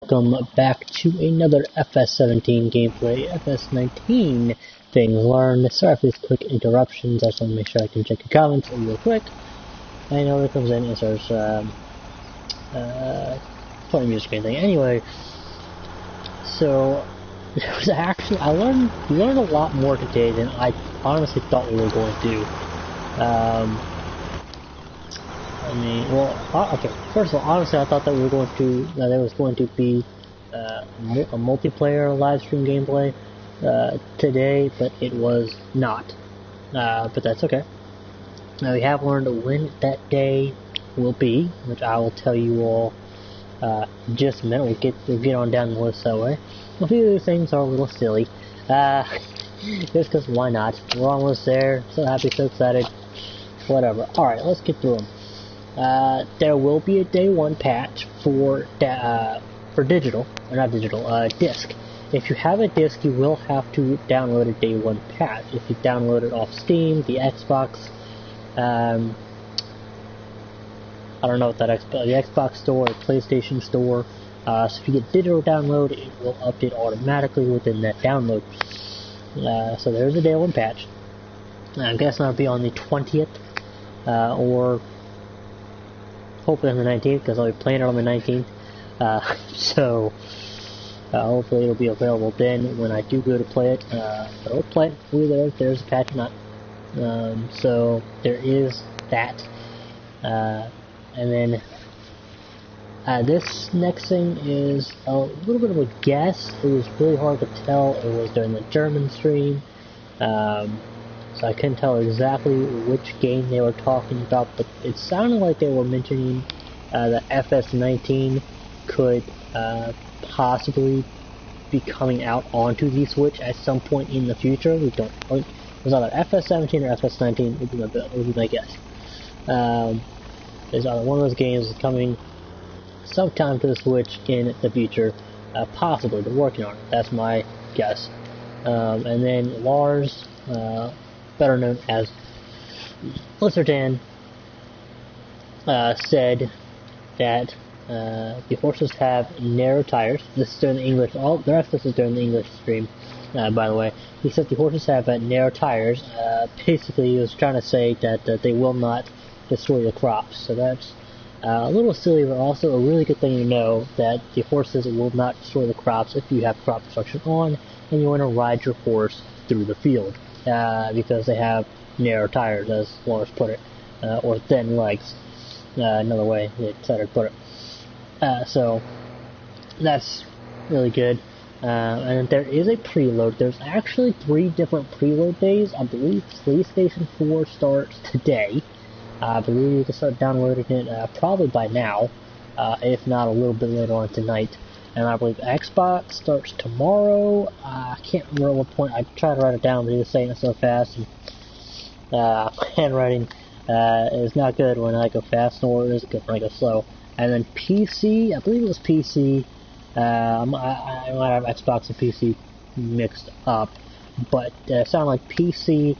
welcome back to another FS17 gameplay. FS19 things learned. Sorry for these quick interruptions. I just want to make sure I can check your comments real quick. I know it comes in and starts playing music or anything. Anyway, so there was actually we learned a lot more today than I honestly thought we were going to. Okay. First of all, honestly, I thought that there was going to be a multiplayer live stream gameplay today, but it was not. But that's okay. Now we have learned when that day will be, which I will tell you all just a minute. We'll get on down the list that way. A few of these things are a little silly, just because why not? We're almost there. So happy, so excited. Whatever. All right, let's get through them. There will be a day 1 patch for digital, or not digital, disc. If you have a disc, you will have to download a day 1 patch. If you download it off Steam, the Xbox, I don't know what the Xbox store or PlayStation store. So if you get digital download, it will update automatically within that download. So there's a day 1 patch. I'm guessing that'll be on the 20th, or hopefully on the 19th, because I'll be playing it on the 19th. So hopefully it'll be available then when I do go to play it. But I'll play it whether if there's a patch or not. So there is that. And then this next thing is a little bit of a guess. It was really hard to tell. It was during the German stream. So I couldn't tell exactly which game they were talking about, but it sounded like they were mentioning that FS19 could possibly be coming out onto the Switch at some point in the future. We don't. It was either FS17 or FS19 would be my guess. There's either one of those games coming sometime to the Switch in the future. Possibly, they're working on it. That's my guess. And then Lars, better known as Lizardan, said that the horses have narrow tires. This is during the English. The rest of this is during the English stream, by the way. He said the horses have narrow tires. Basically, he was trying to say that they will not destroy the crops. So that's a little silly, but also a really good thing to know that the horses will not destroy the crops if you have crop protection on and you want to ride your horse through the field. Because they have narrow tires, as Lars put it, or thin legs, another way they decided to put it. So that's really good. And there is a preload. There's actually 3 different preload days. I believe PlayStation 4 starts today. I believe you can start downloading it probably by now, if not a little bit later on tonight. And I believe Xbox starts tomorrow. I can't remember what point. I tried to write it down, but he was saying it so fast. And, handwriting is not good when I go fast, nor is it good when I go slow. And then PC, I believe it was PC. I might have Xbox and PC mixed up, but it sounded like PC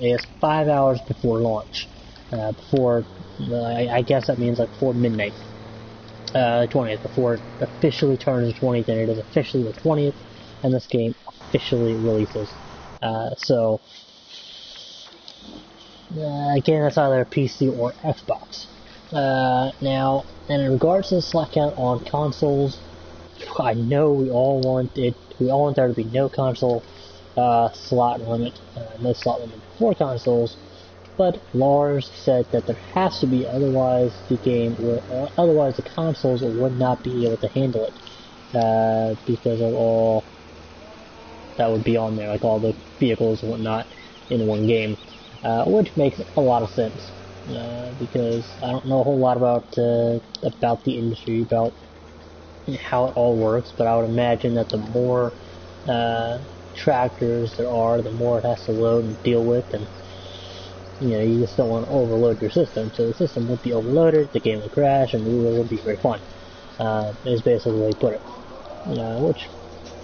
is 5 hours before launch. I guess that means like before midnight. 20th, before it officially turns the 20th, and it is officially the 20th, and this game officially releases. So, again, that's either PC or Xbox. Now, and in regards to the slot count on consoles, I know we all want there to be no console slot limit, no slot limit for consoles. But Lars said that there has to be, otherwise the consoles would not be able to handle it, because of all that would be on there, like all the vehicles and whatnot in one game, which makes a lot of sense, because I don't know a whole lot about the industry, about how it all works, but I would imagine that the more tractors there are, the more it has to load and deal with, and you just don't want to overload your system, so the system won't be overloaded, the game will crash, and it won't be very fun, is basically the way he put it, which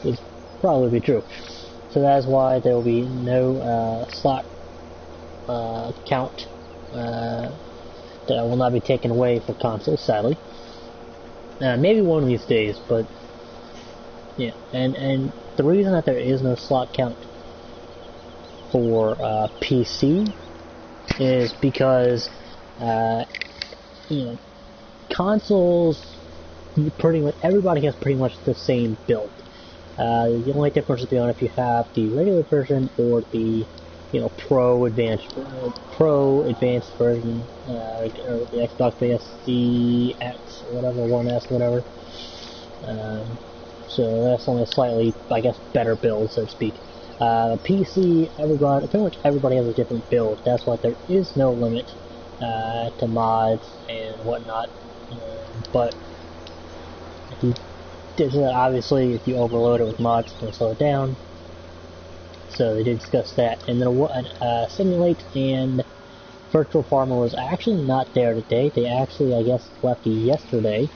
is probably true. So that's why there will be no slot count that will not be taken away for consoles, sadly. Maybe one of these days, but Yeah, and the reason that there is no slot count for PC is because you know, consoles, pretty much everybody has pretty much the same build. The only difference is if you have the regular version or the Pro Advanced version, or the Xbox the X, whatever, One S, whatever. So that's only a slightly, I guess, better build, so to speak. PC, pretty much everybody has a different build. That's why there is no limit to mods and whatnot. But obviously, if you overload it with mods, it's going to slow it down. So they did discuss that. And then Simulate and Virtual Farmer was actually not there today. They actually, I guess, left yesterday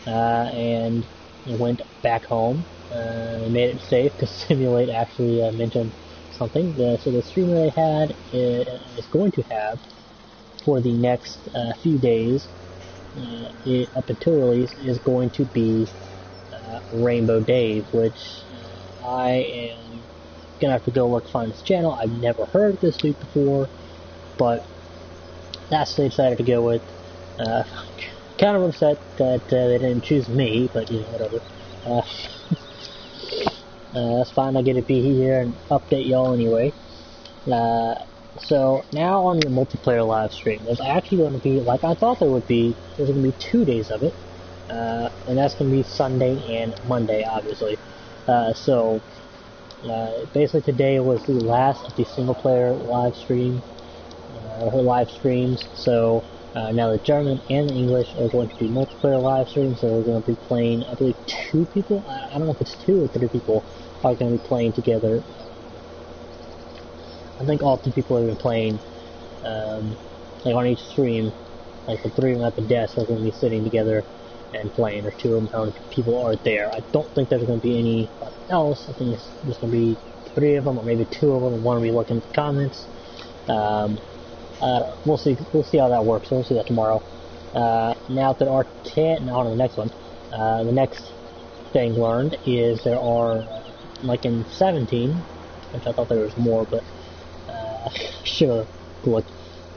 and went back home. They made it safe because Simulate actually mentioned something. So the stream they had is going to have for the next few days, up until release, is going to be Rainbow Days, which I am gonna have to go look to find this channel. I've never heard of this week before, but that's what they decided to go with. Kind of upset that they didn't choose me, but whatever. That's fine. I get to be here and update y'all anyway. So now on the multiplayer live stream, there's actually going to be, like I thought there would be, there's going to be 2 days of it, and that's going to be Sunday and Monday, obviously. So basically today was the last of the single player live stream, live streams. So now the German and the English are going to be multiplayer live streams. So we're going to be playing, I believe, 2 people. I don't know if it's 2 or 3 people are going to be playing together. I think all 2 people are going to be playing, like on each stream. Like the 3 of them at the desk are going to be sitting together and playing, or 2 of them, how many people are there. I don't think there's going to be any else. I think it's just going to be 3 of them, or maybe 2 of them, and 1 will be looking at the comments. We'll see how that works. We'll see that tomorrow. Now there are 10. Now on to the next one. The next thing learned is there are, like in 17, which I thought there was more, but sure, look.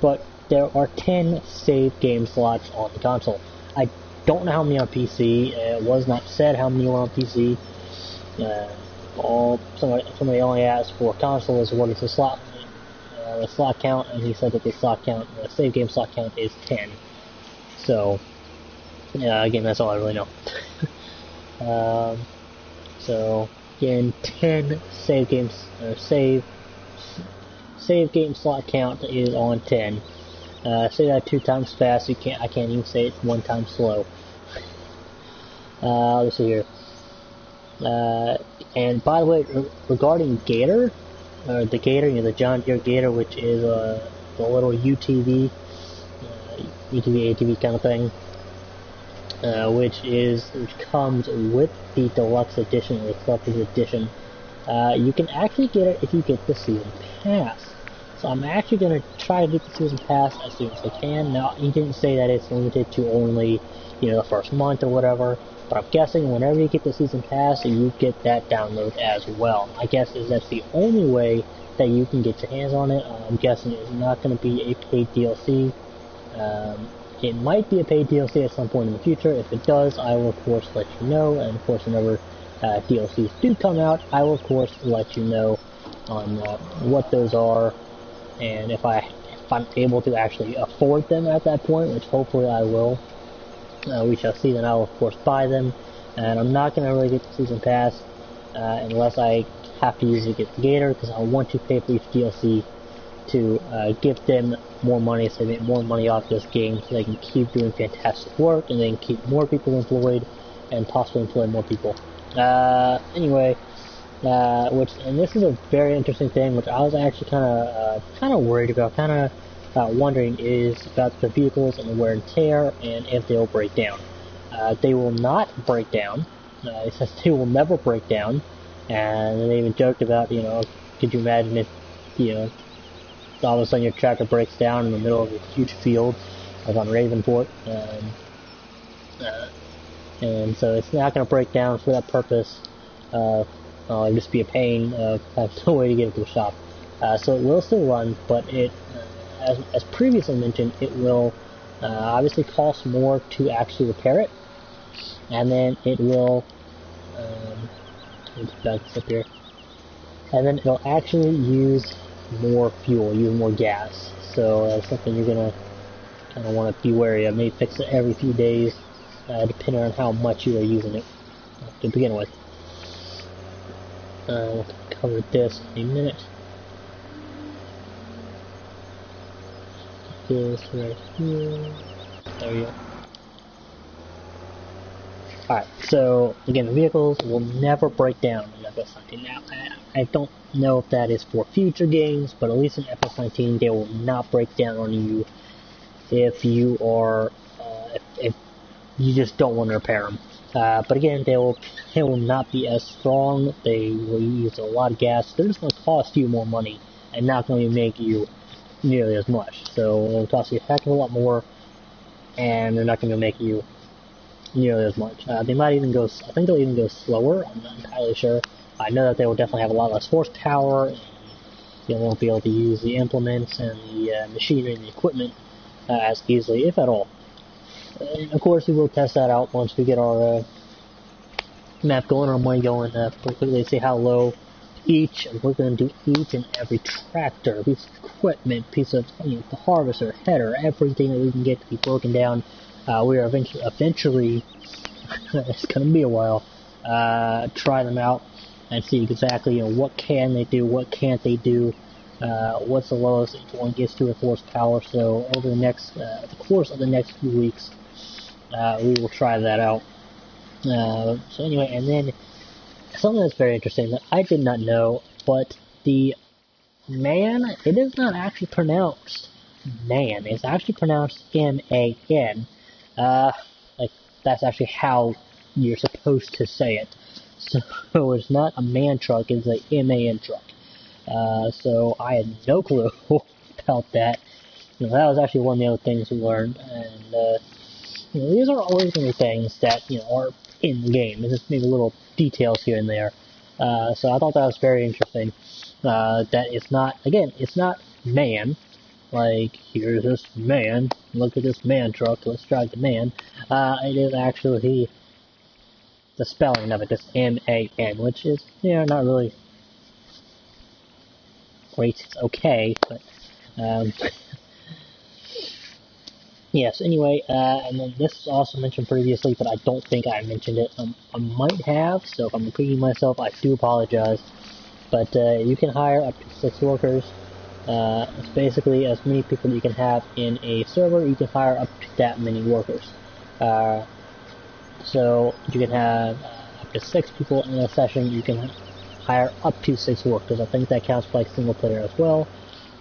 But there are 10 save game slots on the console. I don't know how many on PC. It was not said how many were on PC. Somebody only asked for console is what is the slot count, and he said that the save game slot count is 10. So, again, that's all I really know. So, again, 10 save games, save game slot count is on 10. Say that 2 times fast. I can't even say it 1 time slow. Let's see here. And by the way, regarding Gator, the Gator, the John Deere Gator, which is the little UTV, ATV kind of thing, which comes with the deluxe edition, or collector's edition. You can actually get it if you get the season pass. So I'm actually going to try to get the season pass as soon as I can. Now, he didn't say that it's limited to only, the first month or whatever, but I'm guessing whenever you get the season pass, you get that download as well. My guess is that's the only way that you can get your hands on it. I'm guessing it's not going to be a paid DLC. It might be a paid DLC at some point in the future. If it does, I will of course let you know, and of course whenever DLCs do come out, I will of course let you know on what those are, and if I'm able to actually afford them at that point, which hopefully I will. We shall see. Then I will of course buy them, and I'm not going to really get the season pass unless I have to use it to get the Gator, because I want to pay for each DLC to give them more money, so they make more money off this game, so they can keep doing fantastic work, and they can keep more people employed, and possibly employ more people. Anyway, and this is a very interesting thing, which I was actually kind of worried about, wondering, is about the vehicles and the wear and tear, and if they'll break down. They will not break down. It says they will never break down, and they even joked about, could you imagine if, all of a sudden your tractor breaks down in the middle of a huge field, like on Ravenport, and so it's not going to break down for that purpose. It'd just be a pain of having no way to get it to the shop. So it will still run, but it, as previously mentioned, it will obviously cost more to actually repair it, and then it will. Let's back this up here. And then it'll actually use more fuel, use more gas. So that's something you're gonna kind of want to be wary of. Maybe fix it every few days, depending on how much you are using it to begin with. We'll cover this in a minute. This right here. There we go. Alright, so again, the vehicles will never break down in FS19. Now, I don't know if that is for future games, but at least in FS19, they will not break down on you if you are, if you just don't want to repair them. But again, they will not be as strong. They will use a lot of gas. They're just going to cost you more money and not going to make you nearly as much. So it'll cost you a heck of a lot more, and they're not going to make you nearly as much. They might even go, I think they'll even go slower. I'm not entirely sure. I know that they will definitely have a lot less horsepower, and you won't be able to use the implements and the machinery and the equipment as easily, if at all. And of course, we will test that out once we get our map going, our money going, pretty quickly to see how low each, and we're going to do each and every tractor, piece of equipment, piece of, the harvester, header, everything that we can get to be broken down. We are eventually it's going to be a while, try them out and see exactly, what can they do, what can't they do, what's the lowest one gets to with horsepower. So over the course of the next few weeks, we will try that out. So anyway, and then something that's very interesting that I did not know, but the man, it is not actually pronounced man, it's actually pronounced M-A-N. Like, that's actually how you're supposed to say it. So it's not a man truck, it's a M-A-N truck. So I had no clue about that. That was actually one of the other things we learned, and these are always going to be things that are in the game. There's just maybe little details here and there. So I thought that was very interesting. That it's not, again, it's not man. Like, here's this man, look at this man truck, let's drive the man. It is actually the spelling of it, just M-A-N, which is, not really great. It's okay, but, yes, anyway, and then this was also mentioned previously, but I don't think I mentioned it. I might have, so if I'm repeating myself, I do apologize. But you can hire up to 6 workers. It's basically as many people you can have in a server, you can hire up to that many workers. So you can have up to 6 people in a session, you can hire up to 6 workers. I think that counts for like single player as well.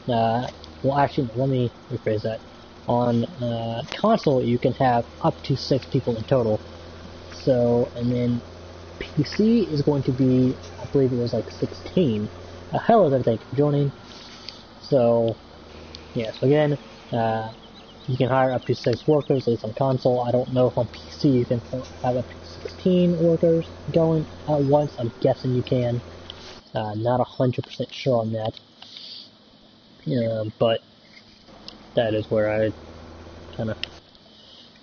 Well, actually, let me rephrase that. On console, you can have up to 6 people in total. So, and then PC is going to be, I believe it was like 16. Hello there, thank you for joining. So, yeah, so again, you can hire up to 6 workers, at least on console. I don't know if on PC you can have up to 16 workers going at once. I'm guessing you can. Not 100% sure on that. But that is where I kind of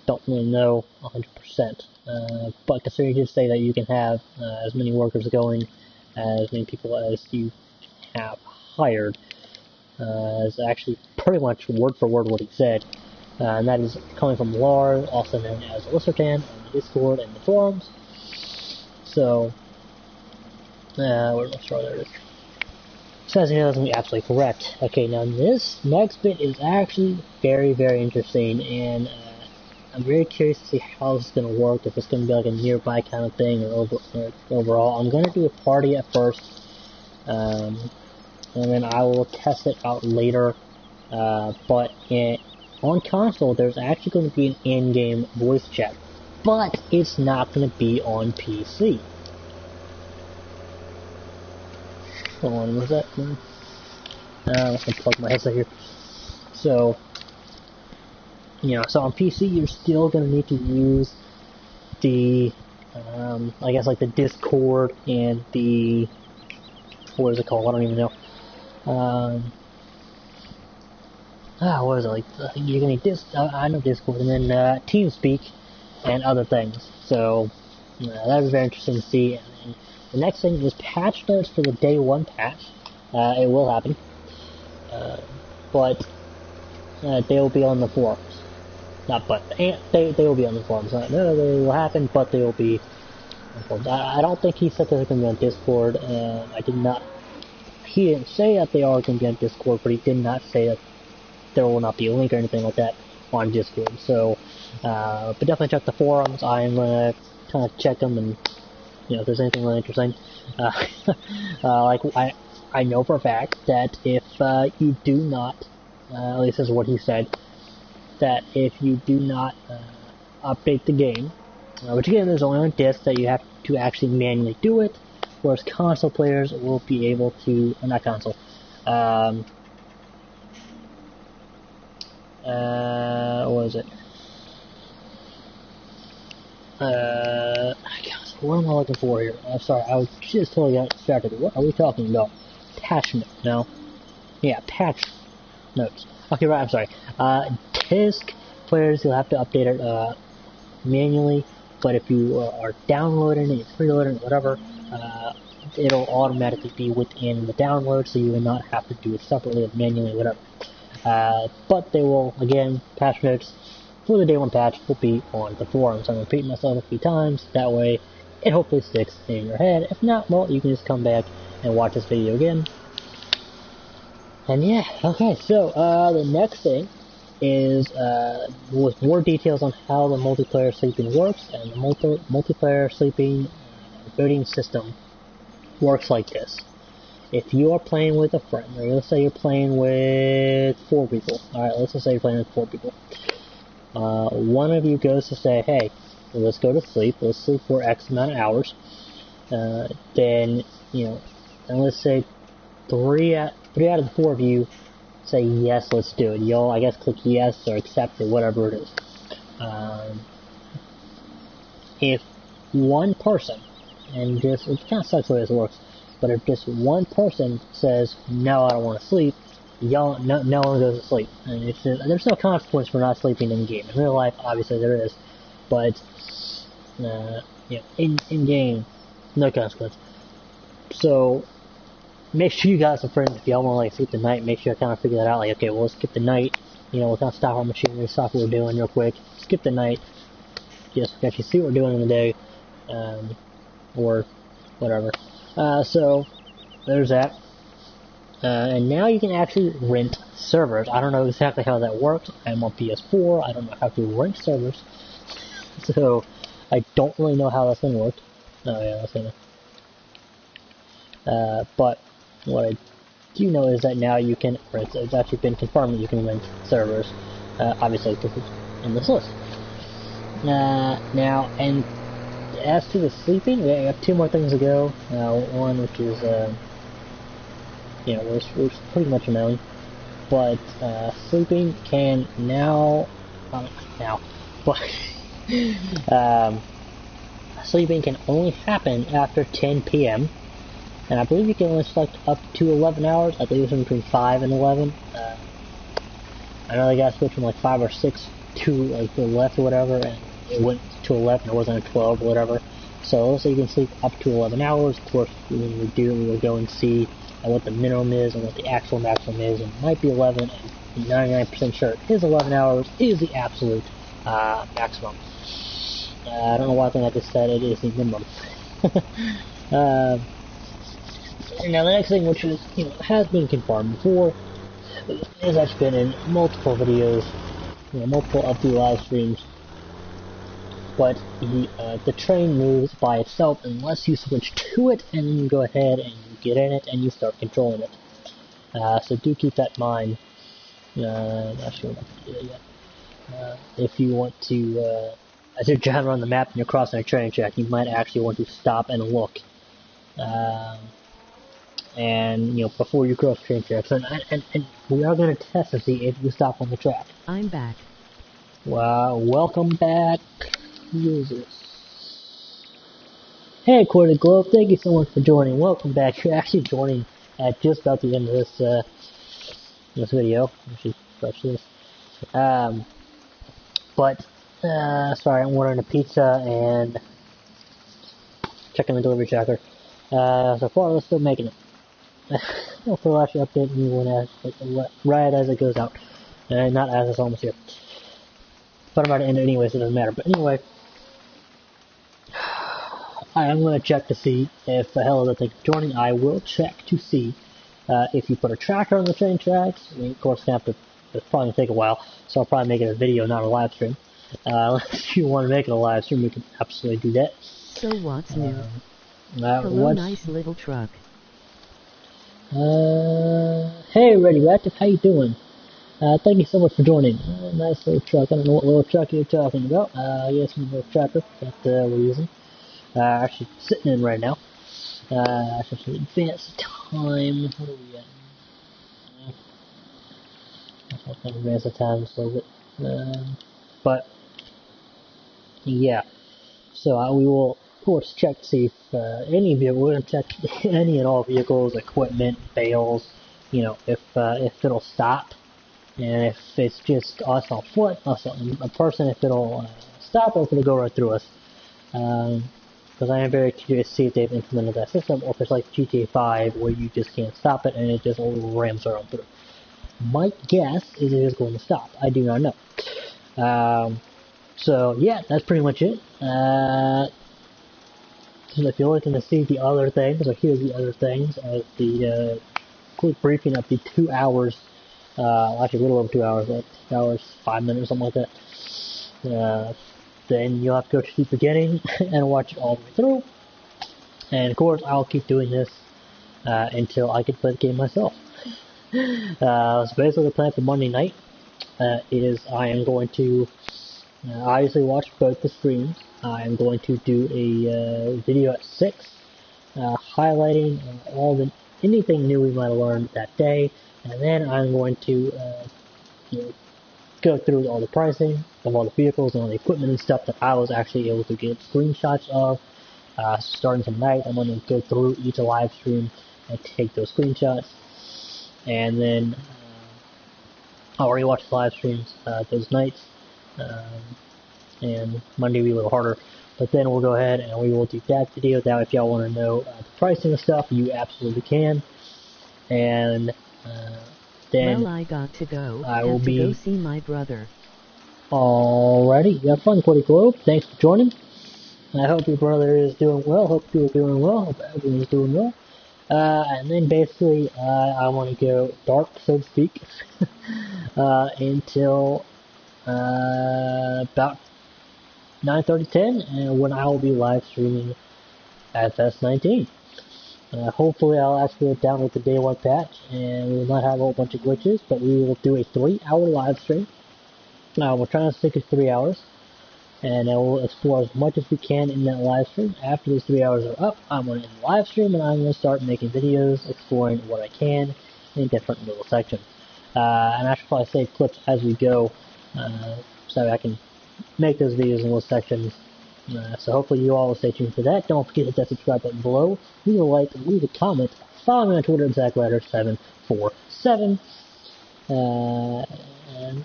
don't really know 100%. But considering you did say that you can have as many workers going, as many people as you have hired, is actually pretty much word for word what he said. And that is coming from Lars, also known as Listertan, on the Discord and the forums. So, where's my star? There it is. Says here that's going to be absolutely correct. Okay, now this next bit is actually very, very interesting, and I'm very curious to see how this is going to work, if it's going to be like a nearby kind of thing, or overall. I'm going to do a party at first, and then I will test it out later, but on console, there's actually going to be an in-game voice chat, but it's not going to be on PC. Hold on, was that? Let's unplug my headset here. So, so on PC, you're still going to need to use the I guess like the Discord and the, what is it called? I don't even know. What is it, like, you can I know Discord, and then TeamSpeak and other things. So that was very interesting to see. And the next thing is patch notes for the day 1 patch. It will happen, but they will be on the forums. Not but, they will be on the forums. No, they will happen, but they will be on the forums. I don't think he said they're going to be on Discord. He didn't say that they are going to be on Discord, but he did not say that there will not be a link or anything like that on Discord. So, but definitely check the forums. I'm going to kind of check them and, if there's anything really interesting. Like, I know for a fact that if you do not, at least this is what he said, that if you do not update the game, which again there's only on disc that you have to actually manually do it, whereas console players will be able to, not console, what is it? What am I looking for here? I'm sorry, I was just totally got distracted. What are we talking about? Patch note, no? Yeah, patch notes. Okay, right, I'm sorry. Disc players, you'll have to update it manually, but if you are downloading it, preloading it, whatever, it'll automatically be within the download, so you will not have to do it separately or manually, whatever. But they will, again, patch notes for the day 1 patch will be on the forums. I'm repeating myself a few times, that way it hopefully sticks in your head. If not, well, you can just come back and watch this video again. And yeah, okay, so the next thing is with more details on how the multiplayer sleeping works, and the multiplayer sleeping voting system works like this. If you are playing with a friend, or let's say you're playing with 4 people, alright, let's just say you're playing with 4 people. One of you goes to say, hey, let's go to sleep, let's sleep for X amount of hours, then, and let's say 3 out of the 4 of you say, yes, let's do it. You'll, I guess, click yes or accept or whatever it is. If one person, and just, it kind of sucks the way this works, but if just one person says, no, I don't want to sleep, no one goes to sleep. And it's just, there's no consequence for not sleeping in game. In real life, obviously there is, but in game, no consequence. So make sure you guys are friends. If y'all want to like sleep the night, make sure you kind of figure that out. Like, okay, well, let's skip the night. We'll kind of stop our machinery, stop what we're doing real quick. Skip the night. Just actually see what we're doing in the day, or whatever. So there's that. And now you can actually rent servers. I don't know exactly how that works. I'm on PS4. I don't know how to rent servers. So I don't really know how that's going to work. Oh yeah, that's going to. But what I do know is that now you can rent. It's actually been confirmed that you can rent servers. Obviously, because it's in this list. Now, and as to the sleeping, we have 2 more things to go. One, which is, we're pretty much known, but sleeping can sleeping can only happen after 10 p.m. And I believe you can only select up to 11 hours. I believe it's between 5 and 11. I know they got switched from like 5 or 6 to like the left or whatever, and it went to 11. It wasn't a 12 or whatever. So let's say you can sleep up to 11 hours. Of course, when we do, we will go and see what the minimum is and what the actual maximum is. And it might be 11, and 99% sure it is 11 hours is the absolute maximum. I don't know why I think I just said it is the minimum. Now the next thing, which is has been confirmed before, has actually been in multiple videos, multiple of the live streams. But the train moves by itself unless you switch to it, and then you go ahead and you get in it and you start controlling it. So do keep that in mind. Not sure if I can do that yet. If you want to, as you're driving around the map and you're crossing a train track, you might actually want to stop and look. And before you cross train tracks, and we are going to test to see if you stop on the track. I'm back. Wow, welcome back. Who is this? Hey, Quarter Globe, thank you so much for joining. Welcome back. You're actually joining at just about the end of this video. I should touch this. Sorry, I'm ordering a pizza and checking the delivery tracker. So far, we're still making it. Hopefully, I'll actually update you right as it goes out. Not as it's almost here. But I'm about to end it anyway, so it doesn't matter. But anyway, I'm going to check to see if the hell is that thing joining. I will check to see if you put a tracker on the train tracks. I mean, of course, it's probably going to take a while, so I'll probably make it a video, not a live stream. If you want to make it a live stream, we can absolutely do that. So what's new? Hello, nice little truck. Hey, Radioactive, how you doing? Thank you so much for joining. Nice little truck. I don't know what little truck you're talking about. Yes, little tracker that we're using. Actually sitting in right now. Actually advance time. What are we at? I'll advance the time just a little bit. But yeah. So we will of course check to see if any vehicle, we're gonna check any and all vehicles, equipment, bales, you know, if it'll stop, and if it's just us on foot, us on a person, if it'll stop or if it'll go right through us. Because I am very curious to see if they've implemented that system, or if it's like GTA 5 where you just can't stop it and it just rams right on through. My guess is it is going to stop. I do not know. So yeah, that's pretty much it. So if you're looking to see the other things, or hear the other things, as the quick briefing of the 2 hours, actually a little over 2 hours, like 2 hours, 5 minutes, something like that. Then you'll have to go to the beginning and watch it all the way through. And of course, I'll keep doing this until I can play the game myself. So basically, the plan for Monday night is I am going to obviously watch both the streams. I am going to do a video at 6, highlighting anything new we might have learned that day, and then I'm going to go through all the pricing of all the vehicles and all the equipment and stuff that I was actually able to get screenshots of. Starting tonight, I'm going to go through each live stream and take those screenshots, and then I'll rewatch the live streams those nights. And Monday will be a little harder, but then we'll go ahead and we will do that video. Now, if y'all want to know the pricing of stuff, you absolutely can. And then well, I got to go. I will go see my brother. Alrighty, you have fun, Quarter Globe. Thanks for joining. I hope your brother is doing well. Hope you're doing well. Hope everyone's doing well. And then basically, I want to go dark, so to speak, until about 9:30, 10, and when I will be live streaming FS19. Hopefully I'll actually download the day 1 patch, and we will not have a whole bunch of glitches, but we will do a 3-hour live stream. We're trying to stick to 3 hours, and we'll explore as much as we can in that live stream. After those 3 hours are up, I'm going to end the live stream, and I'm going to start making videos, exploring what I can in different little sections. And I should probably save clips as we go, so I can make those videos in those sections. So hopefully you all will stay tuned for that. Don't forget to hit that subscribe button below. Leave a like, leave a comment. Follow me on Twitter at ZachRider747. And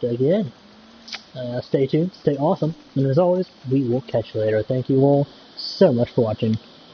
again, stay tuned, stay awesome, and as always, we will catch you later. Thank you all so much for watching.